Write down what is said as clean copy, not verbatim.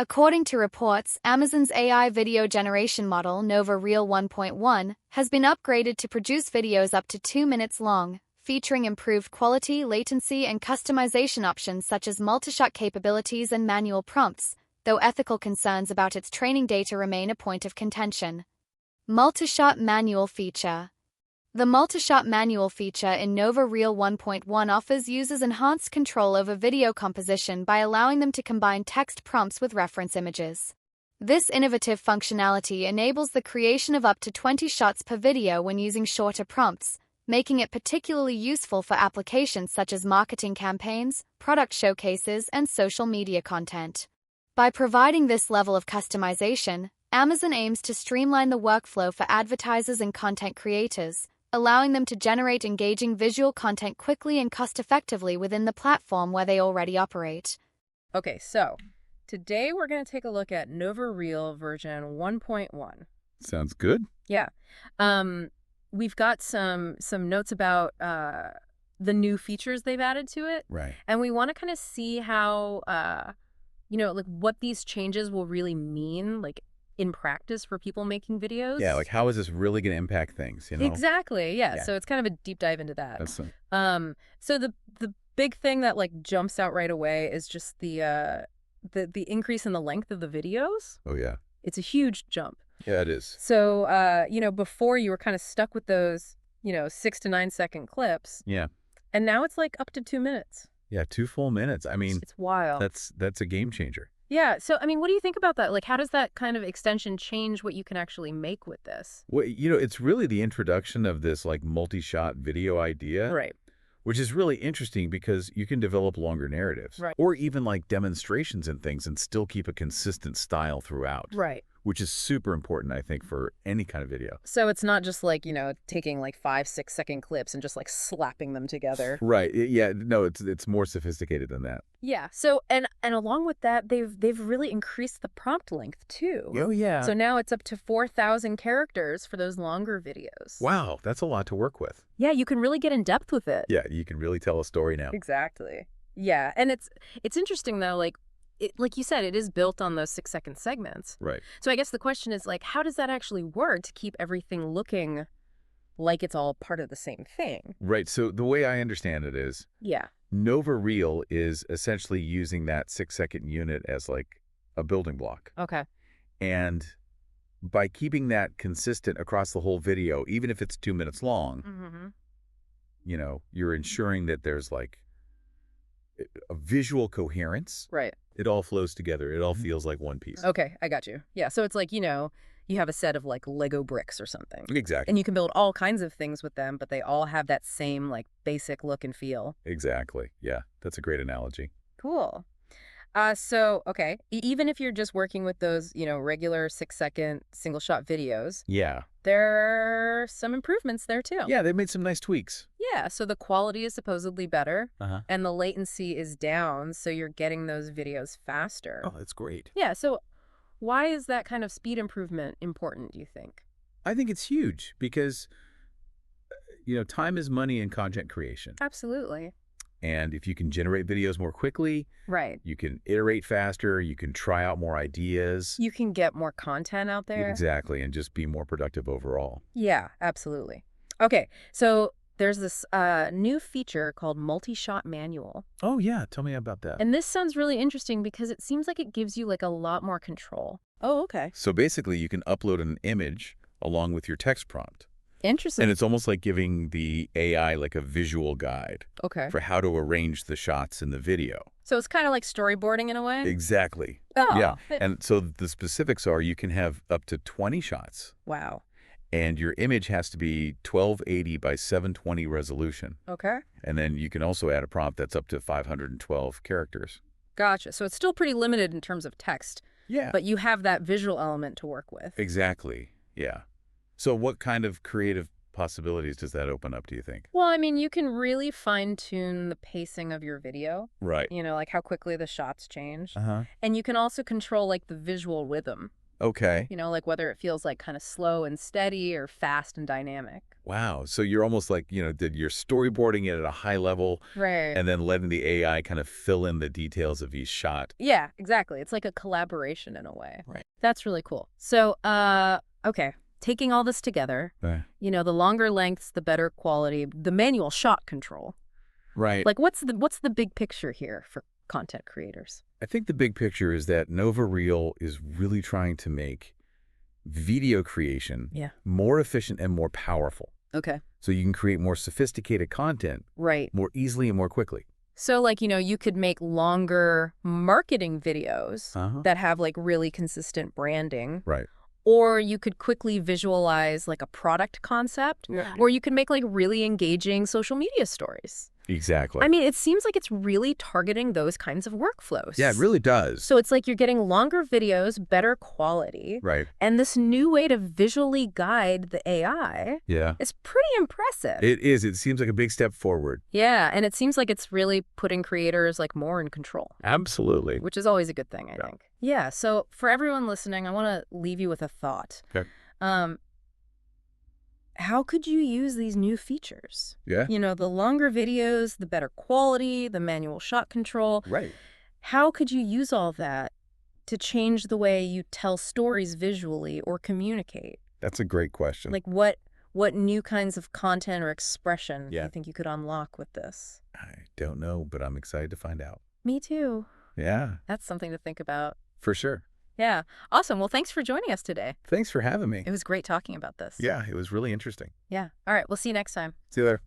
According to reports, Amazon's AI video generation model, Nova Reel 1.1, has been upgraded to produce videos up to 2 minutes long, featuring improved quality, latency, and customization options such as multi-shot capabilities and manual prompts, though ethical concerns about its training data remain a point of contention. Multi-shot manual feature. The multi-shot manual feature in Nova Reel 1.1 offers users enhanced control over video composition by allowing them to combine text prompts with reference images. This innovative functionality enables the creation of up to 20 shots per video when using shorter prompts, making it particularly useful for applications such as marketing campaigns, product showcases, and social media content. By providing this level of customization, Amazon aims to streamline the workflow for advertisers and content creators, allowing them to generate engaging visual content quickly and cost-effectively within the platform where they already operate. Okay, so today we're going to take a look at Nova Reel version 1.1. Sounds good. Yeah. We've got some notes about the new features they've added to it. Right. And we want to kind of see how, like what these changes will really mean, like in practice for people making videos. Yeah, like how is this really going to impact things, you know? Exactly, yeah. Yeah. So it's kind of a deep dive into that. That's So the big thing that like jumps out right away is just the increase in the length of the videos. Oh, yeah. It's a huge jump. Yeah, it is. So, before you were kind of stuck with those, 6 to 9 second clips. Yeah. And now it's like up to 2 minutes. Yeah, 2 full minutes. I mean, it's wild. That's a game changer. Yeah. So, I mean, what do you think about that? Like, how does that kind of extension change what you can actually make with this? Well, it's really the introduction of this like multi-shot video idea. Right. Which is really interesting because you can develop longer narratives. Right. Or even like demonstrations and things and still keep a consistent style throughout. Right. Which is super important, I think, for any kind of video. So it's not just like, taking like 5-6 second clips and just like slapping them together. Right. Yeah. No, it's more sophisticated than that. Yeah. So and along with that, they've really increased the prompt length too. Oh, yeah. So now it's up to 4,000 characters for those longer videos. Wow. That's a lot to work with. Yeah, you can really get in depth with it. Yeah. You can really tell a story now. Exactly. Yeah. And it's interesting though, like you said, it is built on those 6-second segments. Right. So I guess the question is like, how does that actually work to keep everything looking like it's all part of the same thing? Right. So the way I understand it is, yeah, Nova Reel is essentially using that 6-second unit as like a building block. Okay. And by keeping that consistent across the whole video, even if it's 2 minutes long, you're ensuring that there's like a visual coherence. Right. It all flows together. It all feels like one piece. Okay, I got you. Yeah, so it's like, you have a set of like Lego bricks or something. Exactly. And you can build all kinds of things with them, but they all have that same like basic look and feel. Exactly. Yeah, that's a great analogy. Cool. So, okay, even if you're just working with those, regular 6-second single shot videos. Yeah. There are some improvements there too. Yeah, they made some nice tweaks. Yeah, so the quality is supposedly better, Uh-huh. and the latency is down, so you're getting those videos faster. Oh, that's great. Yeah, so why is that kind of speed improvement important, do you think? I think it's huge because, time is money in content creation. Absolutely. And if you can generate videos more quickly, right, you can iterate faster, you can try out more ideas. You can get more content out there. Exactly, and just be more productive overall. Yeah, absolutely. Okay, so there's this new feature called multi-shot manual. Oh, yeah. Tell me about that. And this sounds really interesting because it seems like it gives you like a lot more control. Oh, okay. So basically, you can upload an image along with your text prompt. Interesting. And it's almost like giving the AI like a visual guide for how to arrange the shots in the video. So it's kind of like storyboarding in a way? Exactly. Oh. Yeah. And so the specifics are you can have up to 20 shots. Wow. And your image has to be 1280 by 720 resolution. Okay. And then you can also add a prompt that's up to 512 characters. Gotcha. So it's still pretty limited in terms of text. Yeah. But you have that visual element to work with. Exactly. Yeah. So what kind of creative possibilities does that open up, do you think? Well, I mean, you can really fine-tune the pacing of your video. Right. Like how quickly the shots change. Uh-huh. And you can also control like the visual rhythm. Okay. You know, like whether it feels like kind of slow and steady or fast and dynamic. Wow. So you're almost like, did your storyboarding it at a high level Right. and then letting the AI kind of fill in the details of each shot. Yeah, exactly. It's like a collaboration in a way. Right. That's really cool. So, okay. Taking all this together, the longer lengths, the better quality, the manual shot control. Right. Like what's the big picture here for content creators? I think the big picture is that Nova Reel is really trying to make video creation more efficient and more powerful. Okay. So you can create more sophisticated content more easily and more quickly. So like, you could make longer marketing videos that have like really consistent branding. Right. Or you could quickly visualize like a product concept. Yeah. Or you could make like really engaging social media stories. Exactly. I mean, it seems like it's really targeting those kinds of workflows. Yeah, it really does. So it's like you're getting longer videos, better quality. Right. And this new way to visually guide the AI is pretty impressive. It is. It seems like a big step forward. Yeah, and it seems like it's really putting creators like more in control. Absolutely. Which is always a good thing, I think. Yeah, so for everyone listening, I want to leave you with a thought. Okay. How could you use these new features? Yeah. The longer videos, the better quality, the manual shot control. Right. How could you use all that to change the way you tell stories visually or communicate? That's a great question. Like what new kinds of content or expression do you think you could unlock with this? I don't know, but I'm excited to find out. Me too. Yeah. That's something to think about. For sure. Yeah. Awesome. Well, thanks for joining us today. Thanks for having me. It was great talking about this. Yeah, it was really interesting. Yeah. All right. We'll see you next time. See you later.